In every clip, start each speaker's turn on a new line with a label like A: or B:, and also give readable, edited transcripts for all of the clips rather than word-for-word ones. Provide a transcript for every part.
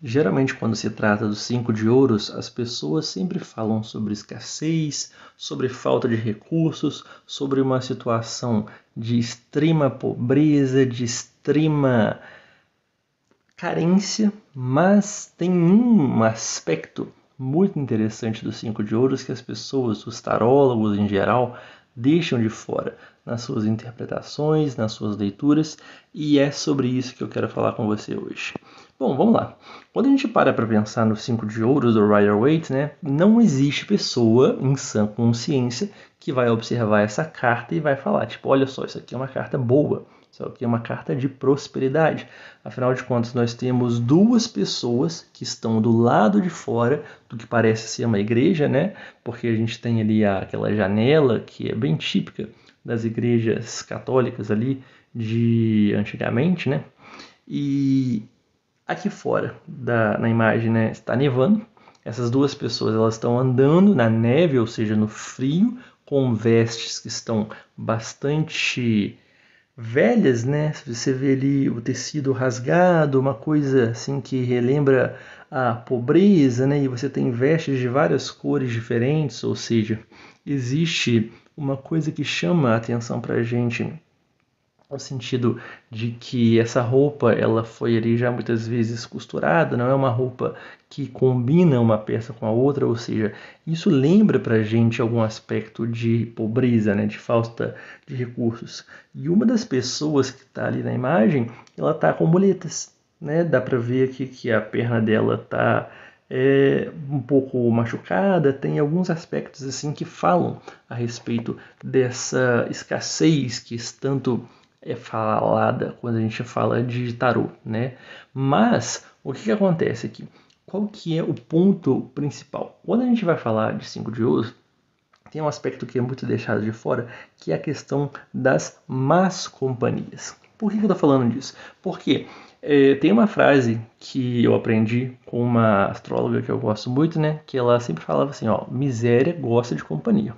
A: Geralmente, quando se trata dos 5 de ouros, as pessoas sempre falam sobre escassez, sobre falta de recursos, sobre uma situação de extrema pobreza, de extrema carência, mas tem um aspecto muito interessante dos 5 de ouros que as pessoas, os tarólogos em geral, deixam de fora nas suas interpretações, nas suas leituras, e é sobre isso que eu quero falar com você hoje. Bom, vamos lá. Quando a gente para pensar no 5 de ouros do Rider-Waite, né, não existe pessoa em sã consciência que vai observar essa carta e vai falar, tipo, olha só, isso aqui é uma carta boa, isso aqui é uma carta de prosperidade. Afinal de contas, nós temos duas pessoas que estão do lado de fora do que parece ser uma igreja, né? Porque a gente tem ali aquela janela que é bem típica das igrejas católicas ali de antigamente, né? E aqui fora na imagem, né, está nevando. Essas duas pessoas elas estão andando na neve, ou seja, no frio, com vestes que estão bastante velhas, né? Você vê ali o tecido rasgado, uma coisa assim que relembra a pobreza, né? E você tem vestes de várias cores diferentes, ou seja, existe uma coisa que chama a atenção para a gente no sentido de que essa roupa ela foi ali já muitas vezes costurada, não é uma roupa que combina uma peça com a outra, ou seja, isso lembra para a gente algum aspecto de pobreza, né, de falta de recursos. E uma das pessoas que está ali na imagem, ela está com muletas, né, dá para ver aqui que a perna dela está um pouco machucada, tem alguns aspectos assim que falam a respeito dessa escassez que tanto é falada quando a gente fala de tarô, né? Mas o que acontece aqui? Qual que é o ponto principal? Quando a gente vai falar de 5 de ouros, tem um aspecto que é muito deixado de fora, que é a questão das más companhias. Por que eu estou falando disso? Porque tem uma frase que eu aprendi com uma astróloga que eu gosto muito, né? Que ela sempre falava assim, ó, miséria gosta de companhia.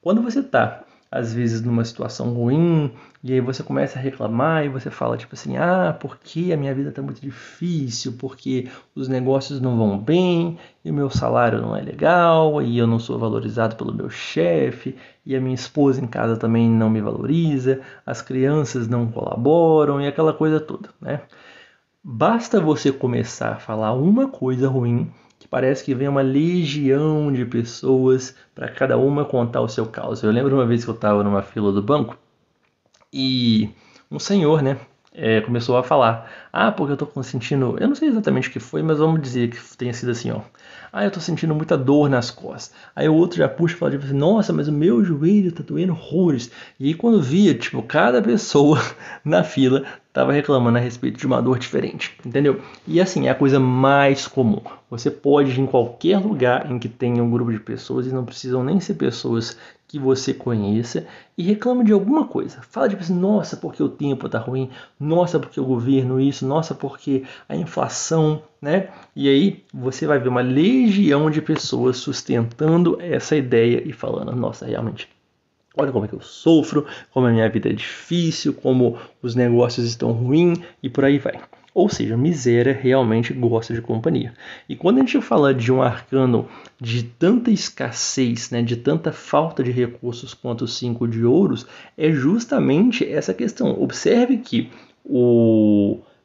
A: Quando você está às vezes numa situação ruim, e aí você começa a reclamar e você fala tipo assim, porque a minha vida está muito difícil, porque os negócios não vão bem, e o meu salário não é legal, e eu não sou valorizado pelo meu chefe, e a minha esposa em casa também não me valoriza, as crianças não colaboram, e aquela coisa toda, né? Basta você começar a falar uma coisa ruim que parece que vem uma legião de pessoas para cada uma contar o seu caos. Eu lembro uma vez que eu estava numa fila do banco e um senhor, né, começou a falar, porque eu tô sentindo, eu não sei exatamente o que foi, mas vamos dizer que tenha sido assim, ó, eu tô sentindo muita dor nas costas. Aí o outro já puxa e fala, tipo assim, nossa, mas o meu joelho tá doendo horrores. E aí quando via, tipo, cada pessoa na fila tava reclamando a respeito de uma dor diferente, entendeu? E assim, é a coisa mais comum. Você pode ir em qualquer lugar em que tenha um grupo de pessoas e não precisam nem ser pessoas que você conheça e reclama de alguma coisa. Fala tipo assim, nossa, porque o tempo tá ruim, nossa, porque o governo isso, nossa, porque a inflação, né? E aí você vai ver uma legião de pessoas sustentando essa ideia e falando, nossa, realmente, olha como é que eu sofro, como a minha vida é difícil, como os negócios estão ruins e por aí vai. Ou seja, miséria realmente gosta de companhia. E quando a gente fala de um arcano de tanta escassez, né, de tanta falta de recursos quanto o 5 de ouros, é justamente essa questão. Observe que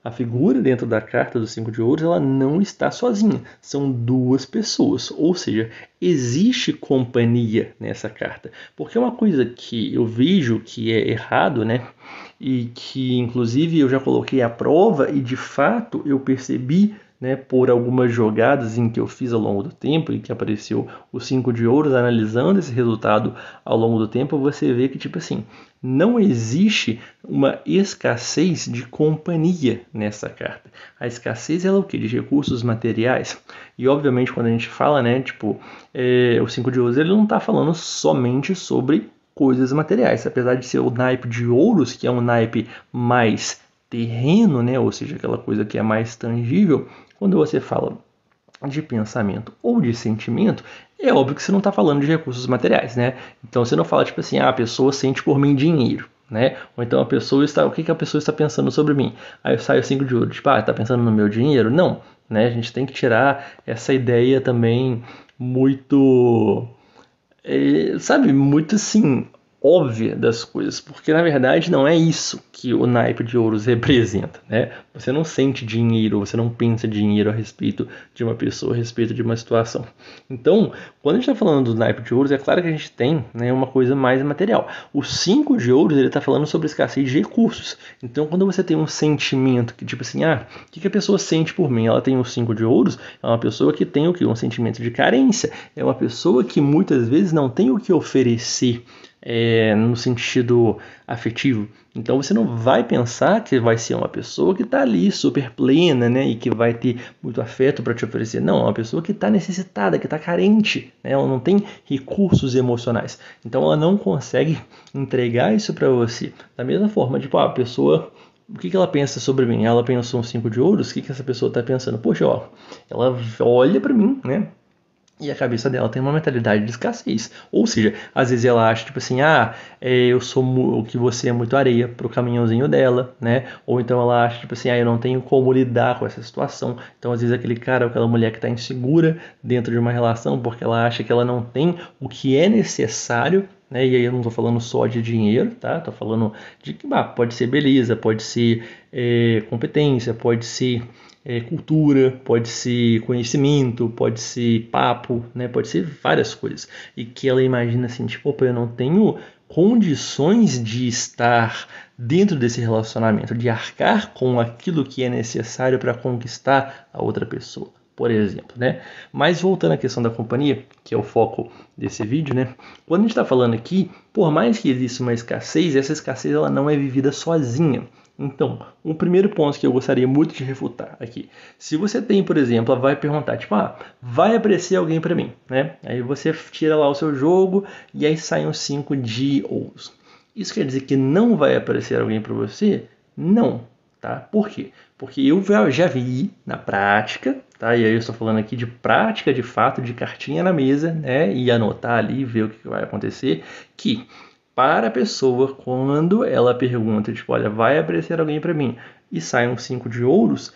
A: a figura dentro da carta do 5 de ouros ela não está sozinha, são duas pessoas, ou seja, existe companhia nessa carta. Porque é uma coisa que eu vejo que é errado, né? E que inclusive eu já coloquei à prova e de fato eu percebi, né, por algumas jogadas em que eu fiz ao longo do tempo e que apareceu o 5 de ouros, analisando esse resultado ao longo do tempo, você vê que tipo assim, não existe uma escassez de companhia nessa carta. A escassez é o que? De recursos materiais. E obviamente quando a gente fala, né, tipo, o 5 de ouros ele não está falando somente sobre coisas materiais, apesar de ser o naipe de ouros, que é um naipe mais terreno, né, ou seja, aquela coisa que é mais tangível, quando você fala de pensamento ou de sentimento, é óbvio que você não está falando de recursos materiais, né? Então você não fala tipo assim, a pessoa sente por mim dinheiro, né? Ou então o que a pessoa está pensando sobre mim? Aí eu saio 5 de ouro, tipo, está pensando no meu dinheiro? Não, né? A gente tem que tirar essa ideia também muito, sabe, muito assim, óbvia das coisas, porque na verdade não é isso que o naipe de ouros representa, né? Você não sente dinheiro, você não pensa dinheiro a respeito de uma pessoa, a respeito de uma situação. Então, quando a gente está falando do naipe de ouros, é claro que a gente tem, né, uma coisa mais material. O 5 de ouros, ele está falando sobre escassez de recursos. Então, quando você tem um sentimento que, tipo assim, o que a pessoa sente por mim? Ela tem o 5 de ouros, é uma pessoa que tem o quê? Um sentimento de carência. É uma pessoa que muitas vezes não tem o que oferecer, no sentido afetivo. Então você não vai pensar que vai ser uma pessoa que está ali super plena, né, e que vai ter muito afeto para te oferecer. Não, é uma pessoa que está necessitada, que está carente, né, ela não tem recursos emocionais. Então ela não consegue entregar isso para você. Da mesma forma, tipo, a pessoa, o que ela pensa sobre mim? Ela pensa um 5 de ouros, o que essa pessoa está pensando? Poxa, ó, ela olha para mim, né? E a cabeça dela tem uma mentalidade de escassez. Ou seja, às vezes ela acha, tipo assim, eu sou o que você é muito areia pro caminhãozinho dela, né? Ou então ela acha, tipo assim, eu não tenho como lidar com essa situação. Então, às vezes, aquele cara ou aquela mulher que está insegura dentro de uma relação porque ela acha que ela não tem o que é necessário, né? E aí eu não estou falando só de dinheiro, tá? Estou falando de que pode ser beleza, pode ser competência, pode ser cultura, pode ser conhecimento, pode ser papo, né? Pode ser várias coisas. E que ela imagina assim, tipo, opa, eu não tenho condições de estar dentro desse relacionamento, de arcar com aquilo que é necessário para conquistar a outra pessoa, por exemplo, né? Mas voltando à questão da companhia, que é o foco desse vídeo, né? Quando a gente está falando aqui, por mais que exista uma escassez, essa escassez ela não é vivida sozinha. Então, o primeiro ponto que eu gostaria muito de refutar aqui, se você tem, por exemplo, vai perguntar, tipo, vai aparecer alguém para mim, né? Aí você tira lá o seu jogo e aí sai um 5 de ouros. Isso quer dizer que não vai aparecer alguém para você? Não, tá? Por quê? Porque eu já vi na prática, tá? E aí eu estou falando aqui de prática, de fato, de cartinha na mesa, né? E anotar ali, ver o que vai acontecer, que para a pessoa, quando ela pergunta, tipo, olha, vai aparecer alguém para mim, e sai um 5 de ouros,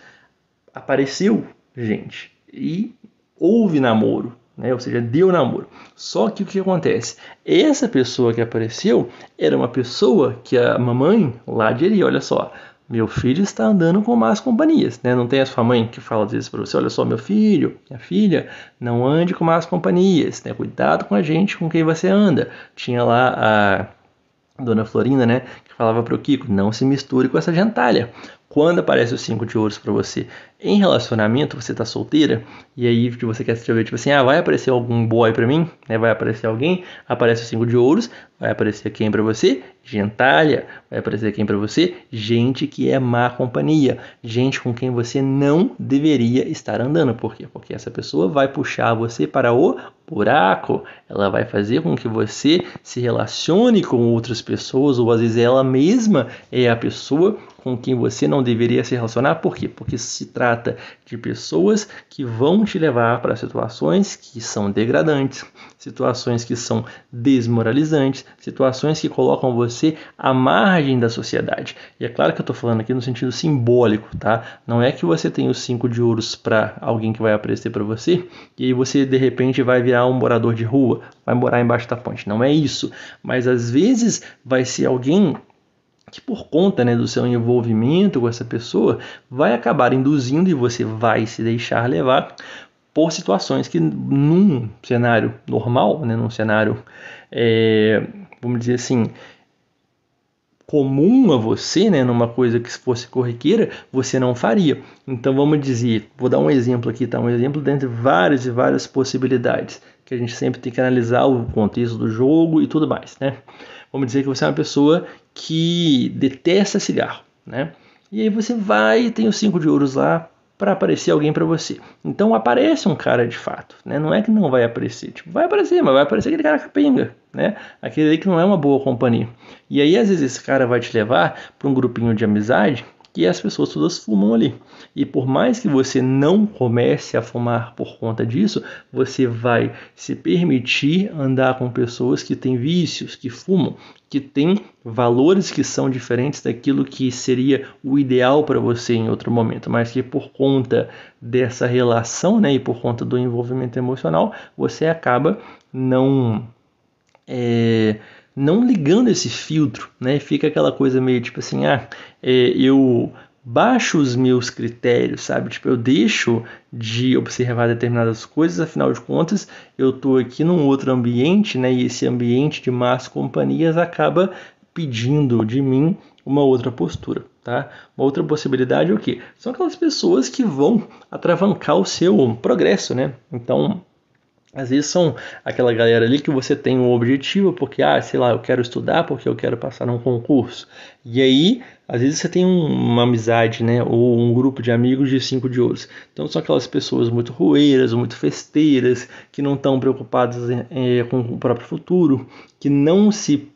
A: apareceu gente, e houve namoro, né? Ou seja, deu namoro. Só que o que acontece? Essa pessoa que apareceu era uma pessoa que a mamãe lá diria, olha só, meu filho está andando com más companhias, né? Não tem a sua mãe que fala às vezes para você, olha só, meu filho, minha filha, não ande com más companhias, né? Cuidado com a gente com quem você anda. Tinha lá a Dona Florinda, né, que falava para o Kiko, não se misture com essa gentalha. Quando aparece o 5 de ouros para você em relacionamento, você tá solteira, e aí você quer se escrever, tipo assim, vai aparecer algum boy para mim, né? Vai aparecer alguém, aparece o 5 de ouros, vai aparecer quem para você? Gentalha. Vai aparecer quem para você? Gente que é má companhia, gente com quem você não deveria estar andando. Por quê? Porque essa pessoa vai puxar você para o buraco, ela vai fazer com que você se relacione com outras pessoas, ou às vezes ela mesma é a pessoa com quem você não deveria se relacionar. Por quê? Porque se trata de pessoas que vão te levar para situações que são degradantes, situações que são desmoralizantes, situações que colocam você à margem da sociedade. E é claro que eu estou falando aqui no sentido simbólico, tá? Não é que você tem os 5 de ouros para alguém que vai aparecer para você e aí você de repente vai virar um morador de rua, vai morar embaixo da ponte. Não é isso. Mas às vezes vai ser alguém que por conta, né, do seu envolvimento com essa pessoa, vai acabar induzindo e você vai se deixar levar por situações que num cenário normal, né, num cenário, vamos dizer assim, comum a você, né, numa coisa que fosse corriqueira, você não faria. Então vamos dizer, vou dar um exemplo aqui, tá? Um exemplo dentre várias e várias possibilidades, que a gente sempre tem que analisar o contexto do jogo e tudo mais, né? Vamos dizer que você é uma pessoa que detesta cigarro, né? E aí você vai e tem os 5 de ouros lá para aparecer alguém para você. Então aparece um cara de fato, né? Não é que não vai aparecer, tipo, vai aparecer, mas vai aparecer aquele cara capenga, né? Aquele aí que não é uma boa companhia. E aí às vezes esse cara vai te levar para um grupinho de amizade que as pessoas todas fumam ali. E por mais que você não comece a fumar por conta disso, você vai se permitir andar com pessoas que têm vícios, que fumam, que têm valores que são diferentes daquilo que seria o ideal para você em outro momento, mas que por conta dessa relação, né, e por conta do envolvimento emocional, você acaba não ligando esse filtro, né? Fica aquela coisa meio tipo assim, eu baixo os meus critérios, sabe? Tipo, eu deixo de observar determinadas coisas, afinal de contas, eu estou aqui num outro ambiente, né? E esse ambiente de más companhias acaba pedindo de mim uma outra postura, tá? Uma outra possibilidade é o quê? São aquelas pessoas que vão atravancar o seu progresso, né? Então, às vezes são aquela galera ali que você tem um objetivo, porque, sei lá, eu quero estudar porque eu quero passar num concurso. E aí, às vezes você tem uma amizade, né, ou um grupo de amigos de 5 de ouros. Então são aquelas pessoas muito roeiras, muito festeiras, que não estão preocupadas com o próprio futuro, que não se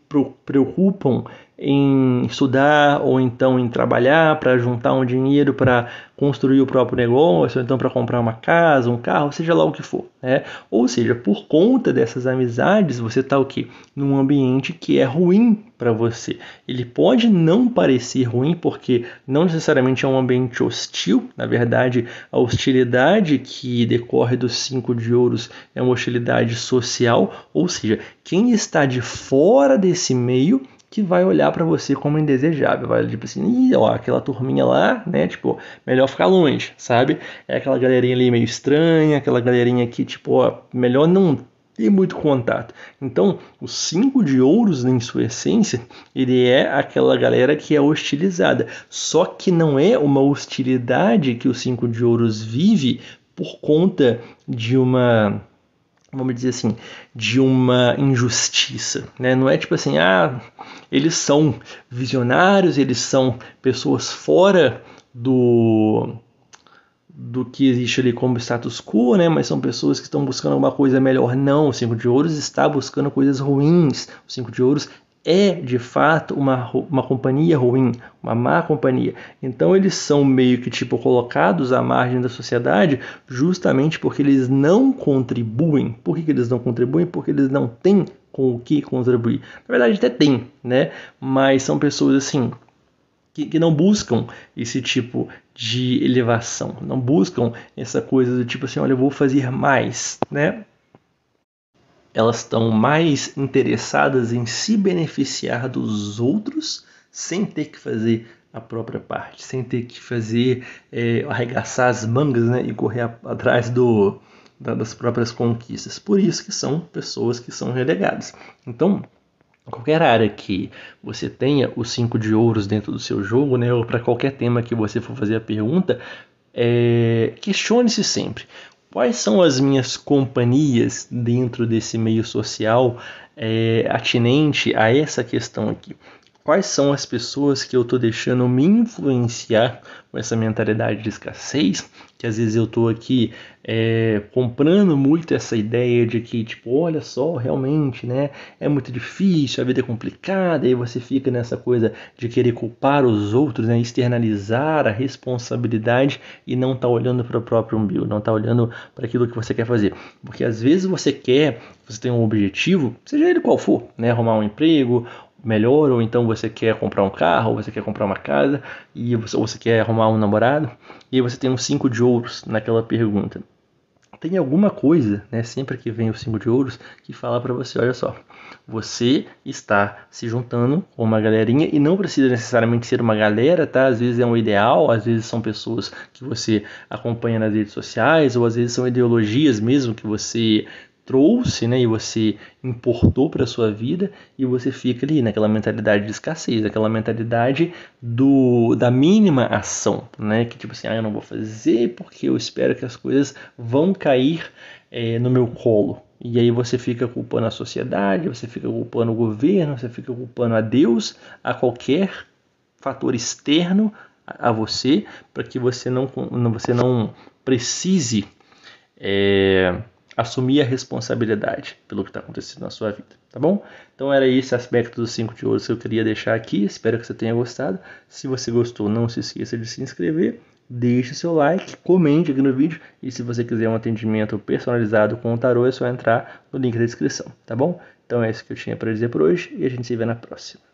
A: preocupam em estudar ou então em trabalhar para juntar um dinheiro para construir o próprio negócio, ou então para comprar uma casa, um carro, seja lá o que for, né? Ou seja, por conta dessas amizades, você está o quê? Num ambiente que é ruim para você. Ele pode não parecer ruim porque não necessariamente é um ambiente hostil, na verdade, a hostilidade que decorre dos 5 de ouros é uma hostilidade social, ou seja, quem está de fora desse meio que vai olhar para você como indesejável, vai tipo assim, aquela turminha lá, né, tipo, melhor ficar longe, sabe? É aquela galerinha ali meio estranha, aquela galerinha que, tipo, melhor não ter muito contato. Então, o 5 de ouros, em sua essência, ele é aquela galera que é hostilizada, só que não é uma hostilidade que o 5 de ouros vive por conta de uma, vamos dizer assim, de uma injustiça, né? Não é tipo assim, eles são visionários, eles são pessoas fora do que existe ali como status quo, né? Mas são pessoas que estão buscando alguma coisa melhor. Não, o 5 de ouros está buscando coisas ruins. O 5 de ouros é, de fato, uma companhia ruim, uma má companhia. Então eles são meio que tipo colocados à margem da sociedade justamente porque eles não contribuem. Por que eles não contribuem? Porque eles não têm com o que contribuir. Na verdade até tem, né? Mas são pessoas assim que não buscam esse tipo de elevação, não buscam essa coisa do tipo assim, olha, eu vou fazer mais, né? Elas estão mais interessadas em se beneficiar dos outros sem ter que fazer a própria parte, sem ter que fazer, arregaçar as mangas, né, e correr atrás das próprias conquistas. Por isso que são pessoas que são relegadas. Então, qualquer área que você tenha os 5 de ouros dentro do seu jogo, né, ou para qualquer tema que você for fazer a pergunta, questione-se sempre. Quais são as minhas companhias dentro desse meio social atinente a essa questão aqui? Quais são as pessoas que eu estou deixando me influenciar com essa mentalidade de escassez? Que às vezes eu estou aqui comprando muito essa ideia de que, tipo, olha só, realmente, né, é muito difícil, a vida é complicada, e você fica nessa coisa de querer culpar os outros, né, externalizar a responsabilidade e não tá olhando para o próprio umbigo, não tá olhando para aquilo que você quer fazer. Porque às vezes você tem um objetivo, seja ele qual for, né, arrumar um emprego melhor, ou então você quer comprar um carro, ou você quer comprar uma casa, ou você quer arrumar um namorado, e aí você tem um 5 de ouros naquela pergunta. Tem alguma coisa, né, sempre que vem o 5 de ouros, que fala para você, olha só, você está se juntando com uma galerinha, e não precisa necessariamente ser uma galera, tá? Às vezes é um ideal, às vezes são pessoas que você acompanha nas redes sociais, ou às vezes são ideologias mesmo que você trouxe, né, e você importou para a sua vida, e você fica ali naquela mentalidade de escassez, aquela mentalidade da mínima ação, né, que tipo assim, eu não vou fazer porque eu espero que as coisas vão cair no meu colo. E aí você fica culpando a sociedade, você fica culpando o governo, você fica culpando a Deus, a qualquer fator externo a você, para que você não precise assumir a responsabilidade pelo que está acontecendo na sua vida. tá bom? Então era esse aspecto dos 5 de ouros que eu queria deixar aqui, espero que você tenha gostado. Se você gostou, não se esqueça de se inscrever, deixe seu like, comente aqui no vídeo, e se você quiser um atendimento personalizado com o tarô, é só entrar no link da descrição, tá bom? Então é isso que eu tinha para dizer por hoje, e a gente se vê na próxima.